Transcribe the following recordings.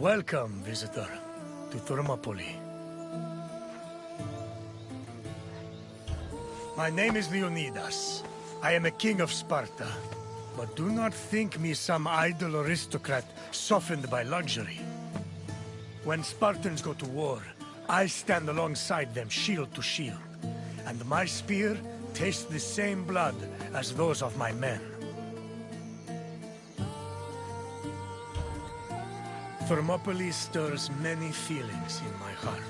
Welcome, visitor, to Thermopylai. My name is Leonidas. I am a king of Sparta. But do not think me some idle aristocrat softened by luxury. When Spartans go to war, I stand alongside them shield to shield. And my spear tastes the same blood as those of my men. Thermopylae stirs many feelings in my heart.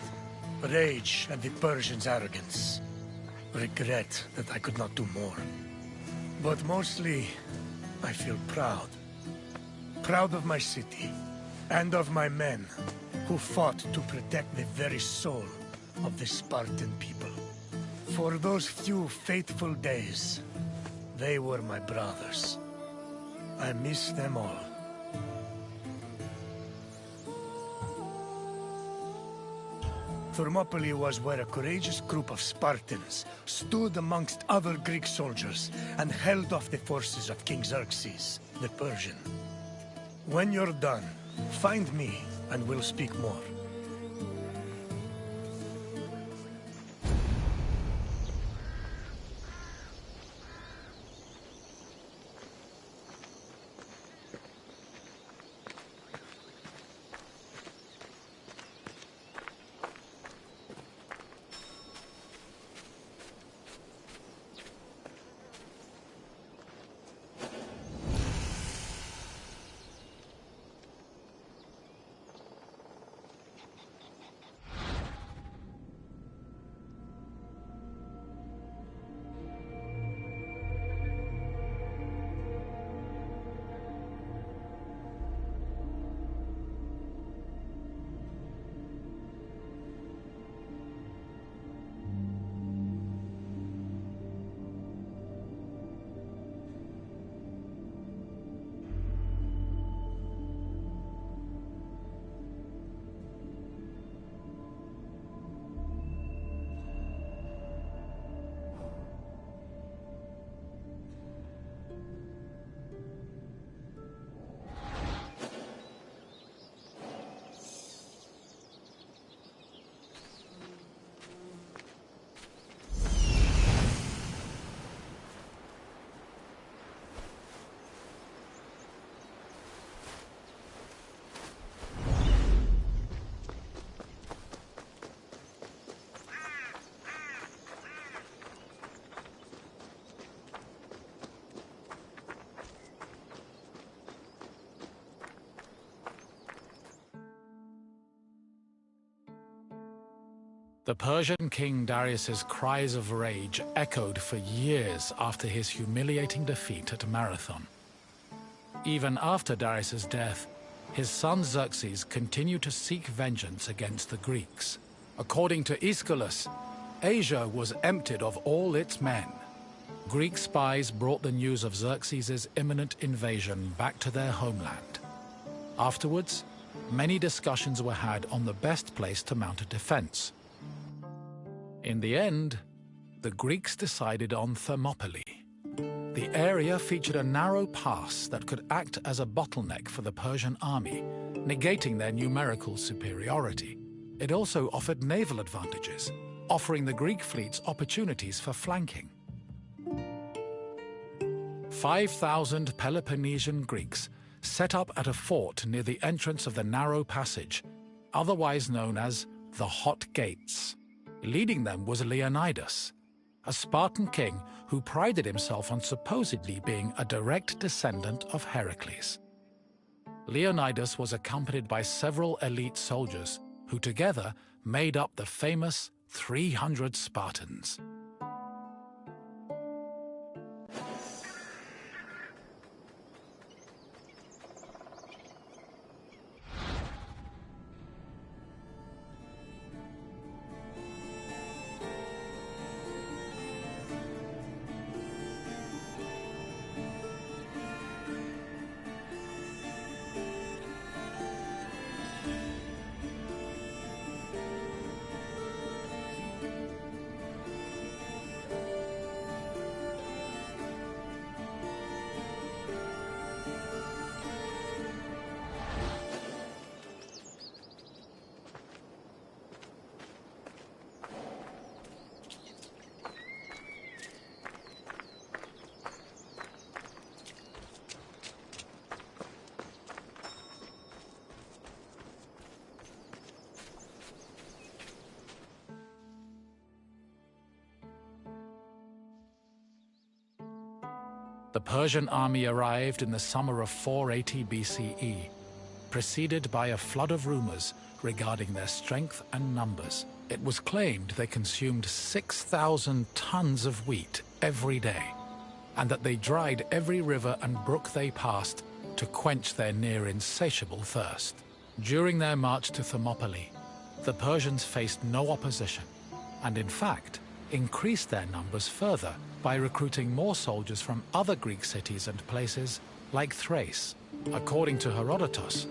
Rage at the Persians' arrogance. Regret that I could not do more. But mostly, I feel proud. Proud of my city, and of my men, who fought to protect the very soul of the Spartan people. For those few fateful days, they were my brothers. I miss them all. Thermopylae was where a courageous group of Spartans stood amongst other Greek soldiers and held off the forces of King Xerxes, the Persian. When you're done, find me and we'll speak more. The Persian king Darius's cries of rage echoed for years after his humiliating defeat at Marathon. Even after Darius's death, his son Xerxes continued to seek vengeance against the Greeks. According to Aeschylus, Asia was emptied of all its men. Greek spies brought the news of Xerxes' imminent invasion back to their homeland. Afterwards, many discussions were had on the best place to mount a defense. In the end, the Greeks decided on Thermopylae. The area featured a narrow pass that could act as a bottleneck for the Persian army, negating their numerical superiority. It also offered naval advantages, offering the Greek fleets opportunities for flanking. 5,000 Peloponnesian Greeks set up at a fort near the entrance of the narrow passage, otherwise known as the Hot Gates. Leading them was Leonidas, a Spartan king who prided himself on supposedly being a direct descendant of Heracles. Leonidas was accompanied by several elite soldiers who together made up the famous 300 Spartans. The Persian army arrived in the summer of 480 BCE, preceded by a flood of rumors regarding their strength and numbers. It was claimed they consumed 6,000 tons of wheat every day, and that they dried every river and brook they passed to quench their near insatiable thirst. During their march to Thermopylae, the Persians faced no opposition, and in fact, increased their numbers further by recruiting more soldiers from other Greek cities and places like Thrace. According to Herodotus,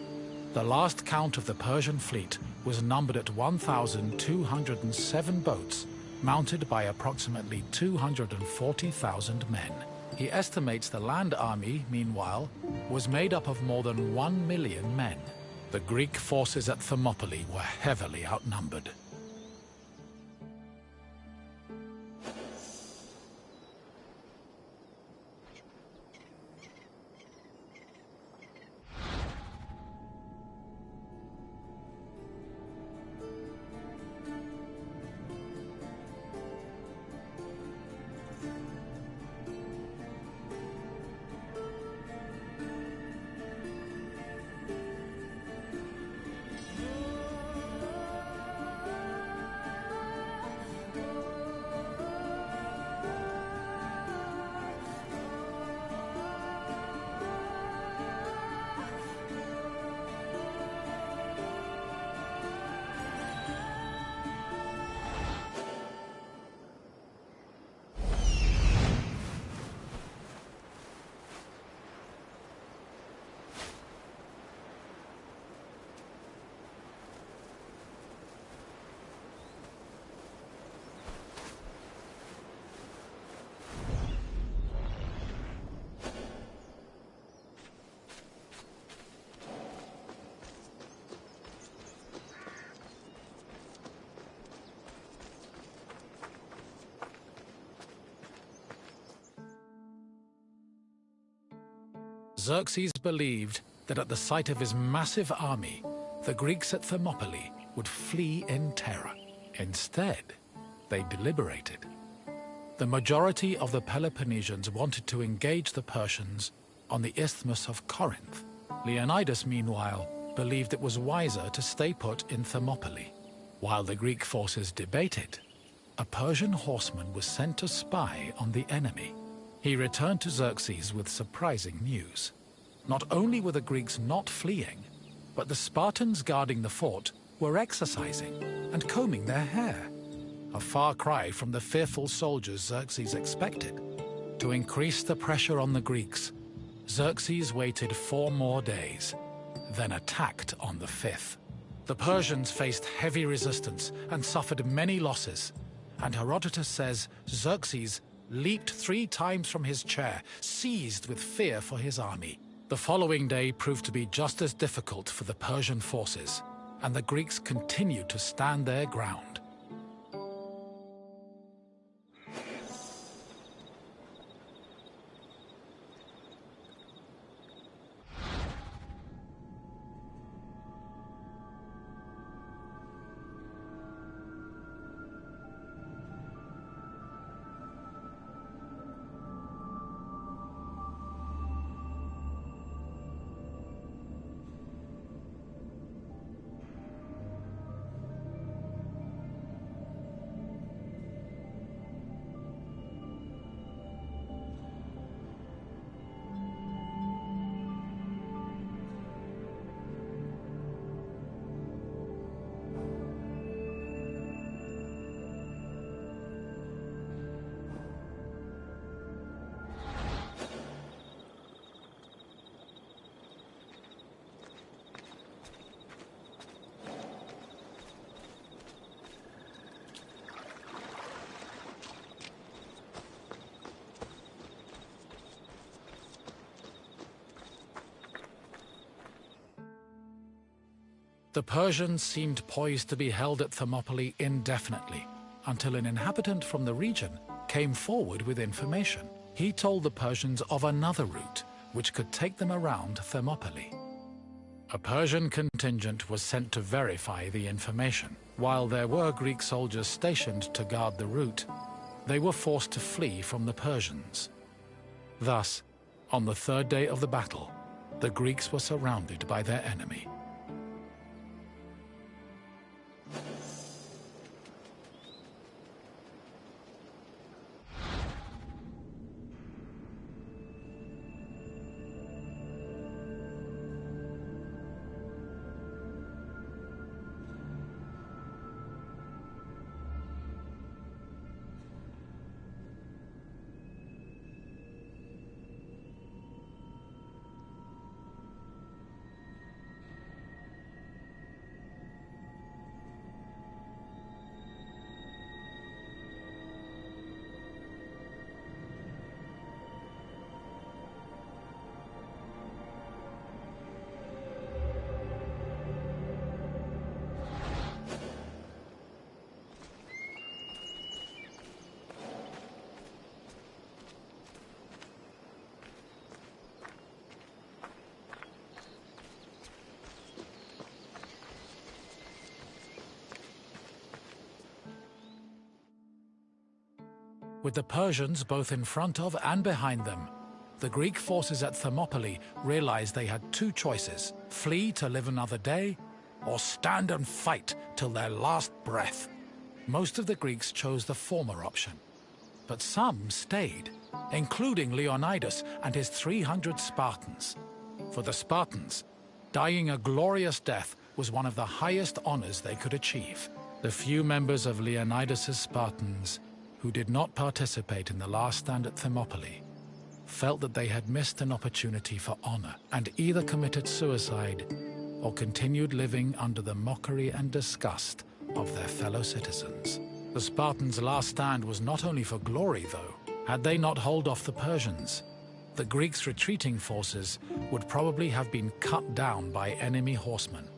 the last count of the Persian fleet was numbered at 1,207 boats, mounted by approximately 240,000 men. He estimates the land army, meanwhile, was made up of more than 1 million men. The Greek forces at Thermopylae were heavily outnumbered. Xerxes believed that at the sight of his massive army, the Greeks at Thermopylae would flee in terror. Instead, they deliberated. The majority of the Peloponnesians wanted to engage the Persians on the Isthmus of Corinth. Leonidas, meanwhile, believed it was wiser to stay put in Thermopylae. While the Greek forces debated, a Persian horseman was sent to spy on the enemy. He returned to Xerxes with surprising news. Not only were the Greeks not fleeing, but the Spartans guarding the fort were exercising and combing their hair. A far cry from the fearful soldiers Xerxes expected. To increase the pressure on the Greeks, Xerxes waited 4 more days, then attacked on the 5th. The Persians faced heavy resistance and suffered many losses, and Herodotus says Xerxes leaped 3 times from his chair, seized with fear for his army. The following day proved to be just as difficult for the Persian forces, and the Greeks continued to stand their ground. The Persians seemed poised to be held at Thermopylae indefinitely, until an inhabitant from the region came forward with information. He told the Persians of another route, which could take them around Thermopylae. A Persian contingent was sent to verify the information. While there were Greek soldiers stationed to guard the route, they were forced to flee from the Persians. Thus, On the third day of the battle, the Greeks were surrounded by their enemy. With the Persians both in front of and behind them, the Greek forces at Thermopylae realized they had two choices: flee to live another day, or stand and fight till their last breath. Most of the Greeks chose the former option, but some stayed, including Leonidas and his 300 Spartans. For the Spartans, dying a glorious death was one of the highest honors they could achieve. The few members of Leonidas's Spartans who did not participate in the last stand at Thermopylae felt that they had missed an opportunity for honor and either committed suicide or continued living under the mockery and disgust of their fellow citizens. The Spartans' last stand was not only for glory, though. Had they not held off the Persians, the Greeks' retreating forces would probably have been cut down by enemy horsemen.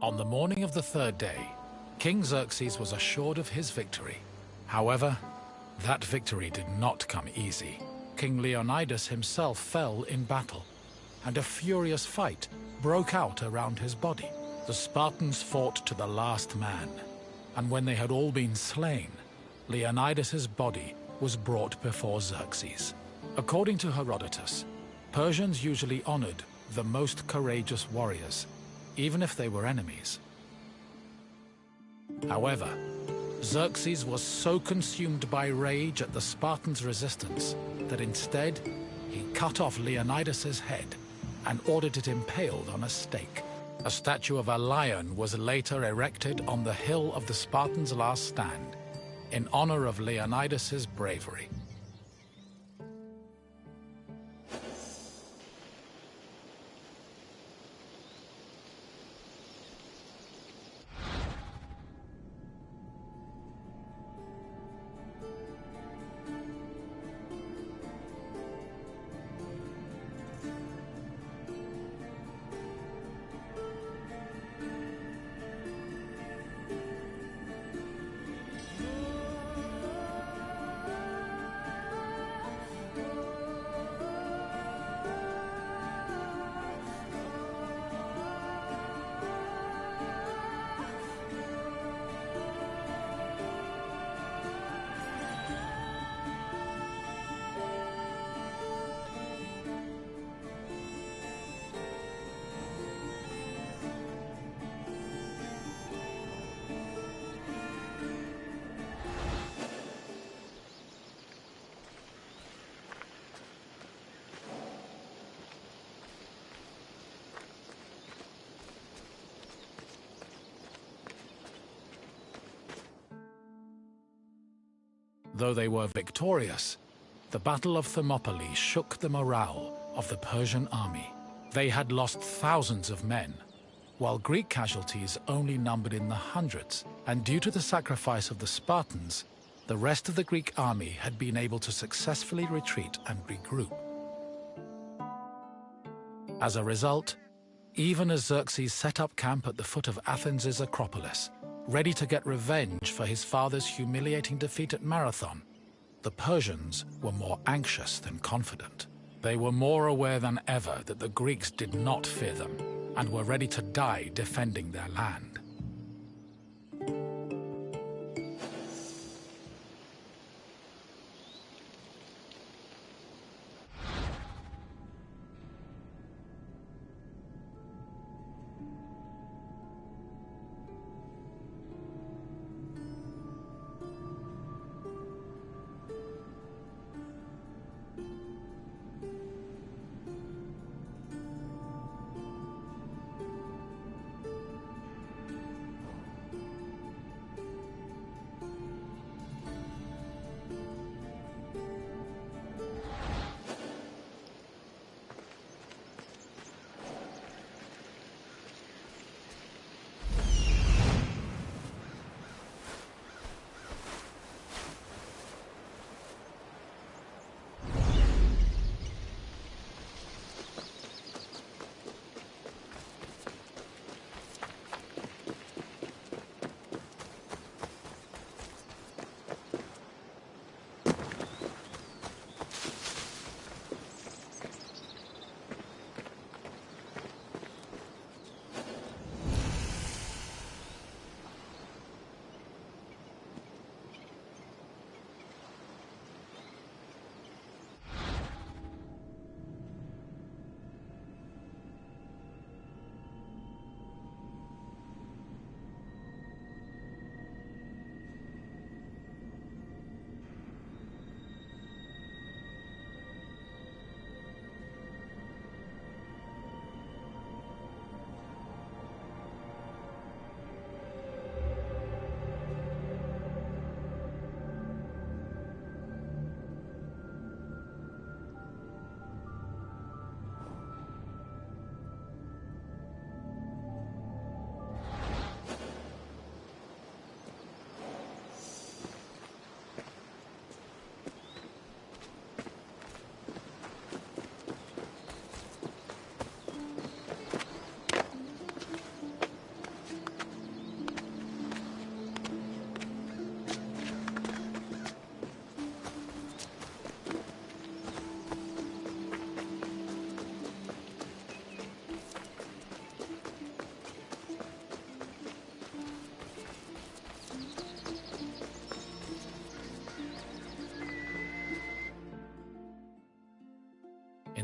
On the morning of the third day, King Xerxes was assured of his victory. However, that victory did not come easy. King Leonidas himself fell in battle, and a furious fight broke out around his body. The Spartans fought to the last man, and when they had all been slain, Leonidas's body was brought before Xerxes. According to Herodotus, Persians usually honored the most courageous warriors, even if they were enemies. However, Xerxes was so consumed by rage at the Spartans' resistance that instead he cut off Leonidas's head and ordered it impaled on a stake. A statue of a lion was later erected on the hill of the Spartans' last stand in honor of Leonidas's bravery. Though they were victorious, the Battle of Thermopylae shook the morale of the Persian army. They had lost thousands of men, while Greek casualties only numbered in the hundreds, and due to the sacrifice of the Spartans, the rest of the Greek army had been able to successfully retreat and regroup. As a result, even as Xerxes set up camp at the foot of Athens' Acropolis, ready to get revenge for his father's humiliating defeat at Marathon, the Persians were more anxious than confident. They were more aware than ever that the Greeks did not fear them, and were ready to die defending their land.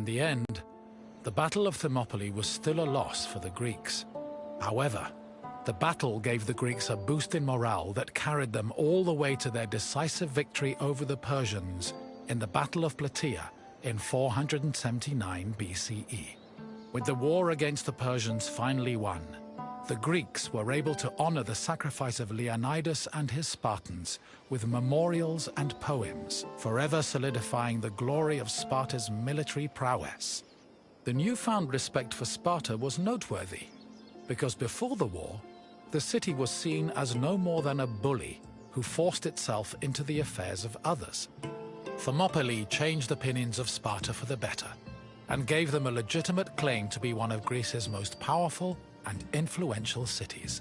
In the end, the Battle of Thermopylae was still a loss for the Greeks. However, the battle gave the Greeks a boost in morale that carried them all the way to their decisive victory over the Persians in the Battle of Plataea in 479 BCE. With the war against the Persians finally won, the Greeks were able to honor the sacrifice of Leonidas and his Spartans with memorials and poems, forever solidifying the glory of Sparta's military prowess. The newfound respect for Sparta was noteworthy, because before the war, the city was seen as no more than a bully who forced itself into the affairs of others. Thermopylae changed opinions of Sparta for the better, and gave them a legitimate claim to be one of Greece's most powerful and influential cities.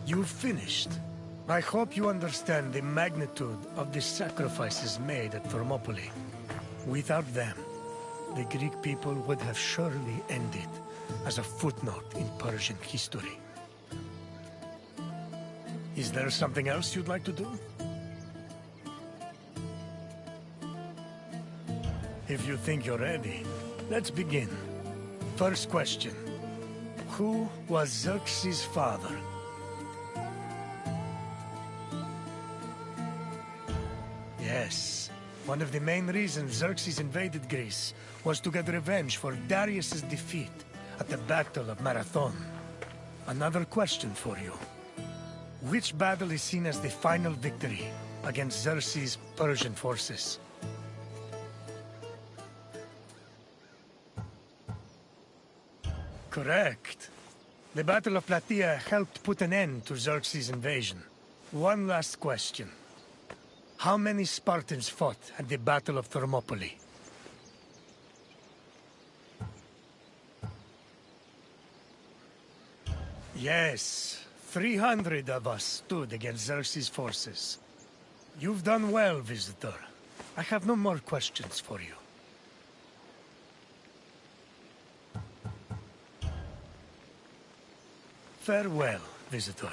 You've finished. I hope you understand the magnitude of the sacrifices made at Thermopylae. Without them, the Greek people would have surely ended as a footnote in Persian history. Is there something else you'd like to do? If you think you're ready, let's begin. First question. Who was Xerxes' father? Yes. One of the main reasons Xerxes invaded Greece was to get revenge for Darius's defeat at the Battle of Marathon. Another question for you. Which battle is seen as the final victory against Xerxes' Persian forces? Correct. The Battle of Plataea helped put an end to Xerxes' invasion. One last question. How many Spartans fought at the Battle of Thermopylae? Yes, 300 of us stood against Xerxes' forces. You've done well, visitor. I have no more questions for you. Farewell, visitor.